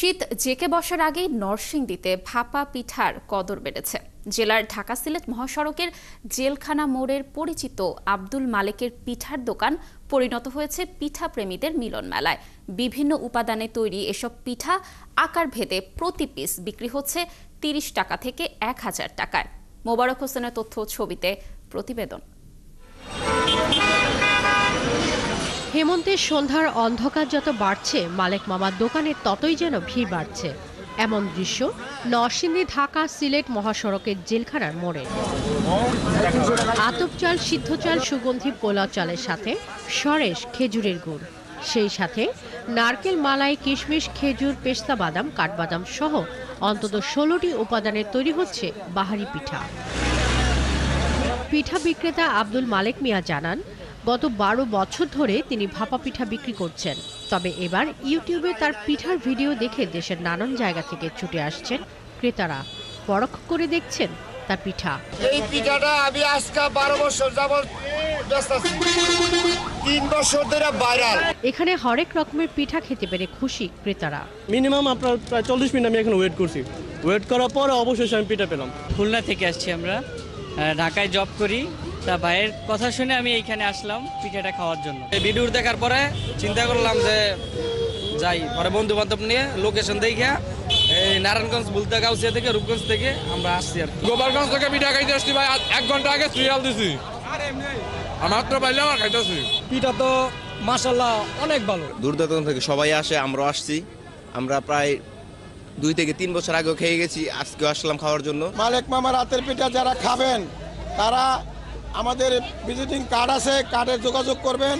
শীত জেকে বসার আগেই নরসিংদীতে ভাপা পিঠার কদর বেড়েছে। জেলার ঢাকা সিলেট মহাসড়কের জেলখানা মোড়ের পরিচিত আব্দুল মালেকের পিঠার দোকান পরিণত হয়েছে পিঠা প্রেমীদের মিলন মেলায়। বিভিন্ন উপাদানে তৈরি এসব পিঠা আকার ভেদে প্রতি পিস বিক্রি হচ্ছে ৩০ টাকা থেকে ১,০০০ টাকায়। মোবারক হোসেনের তথ্য ছবিতে প্রতিবেদন। হেমন্তের সন্ধ্যার অন্ধকার যত বাড়ছে, মালেক মামার দোকানে ততই যেন ভিড় বাড়ছে। এমন দৃশ্য নরসিংদী ঢাকা সিলেট মহাসড়কের জেলখানার মোড়ে। আতপ চাল, সিদ্ধ চাল, সুগন্ধি পোলাও চালের সাথে সরেস খেজুরের গুড়, সেই সাথে নারকেল, মালাই, কিশমিশ, খেজুর, পেস্তা বাদাম, কাঠবাদাম সহ অন্তত ১৬টি উপাদানে তৈরি হচ্ছে বাহারি পিঠা। পিঠা বিক্রেতা আব্দুল মালেক মিয়া জানান, গত ১২ বছর ধরে তিনি ভাপা পিঠা বিক্রি করছেন। তবে এবার ইউটিউবে তার পিঠার ভিডিও দেখে দেশের নানান জায়গা থেকে ছুটে আসছেন ক্রেতারা, পরখ করে দেখছেন তার পিঠা। এই পিঠাটা আমি আজকে ১২ বছর যাবত ৩ বছর ধরে ভাইরাল। এখানে হরেক রকমের পিঠা খেতে পেরে খুশি ক্রেতারা। মিনিমাম আপনার প্রায় ৪০ মিনিট আমি এখানে ওয়েট করছি। ওয়েট করার পরে অবশেষে আমি পিঠা পেলাম। খুলনা থেকে আসছি আমরা, ঢাকায় জব করি। তা ভাইয়ের কথা শুনে আমি এইখানে আসলাম পিঠাটা খাওয়ার জন্য। এই ভিডিও দেখার পরে চিন্তা করলাম যে যাই, পরে বন্ধু বান্ধব নিয়ে লোকেশন দেখে এই নারায়ণগঞ্জ, বুলতা, গাউসিয়া থেকে, রূপগঞ্জ থেকে আমরা আসছি আর গোপালগঞ্জ থেকে পিঠা খাইতে আসছি ভাই। ১ ঘন্টা আগে সিরিয়াল দিছি, মাত্র পাইলাম আর খাইতেছি। পিঠা তো মাশাআল্লাহ অনেক ভালো। দূর দূরান্ত থেকে সবাই আসে, আমরাও আসছি। আমরা প্রায় ২ থেকে ৩ বছর আগেও খেয়ে গেছি, আজকেও আসলাম খাওয়ার জন্য। মালেক মামার হাতের পিঠা যারা খাবেন তারা আমাদের ভিজিটিং কার্ড আছে, কার্ডে যোগাযোগ করবেন,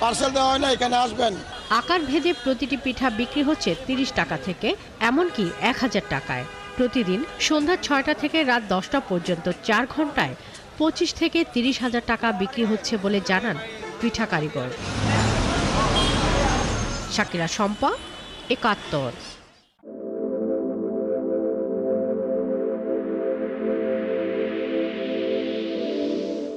পার্সেল দেওয়া হয় না, এখানে আসবেন। আকার ভেদে প্রতিটি পিঠা বিক্রি হচ্ছে ৩০ টাকা থেকে এমনকি ১,০০০ টাকায়। প্রতিদিন সন্ধ্যা ৬টা থেকে রাত ১০টা পর্যন্ত ৪ ঘন্টায় ২৫ থেকে ৩০,০০০ টাকা বিক্রি হচ্ছে বলে জানান পিঠা কারিগর। শাকিরা শম্পা, ৭১।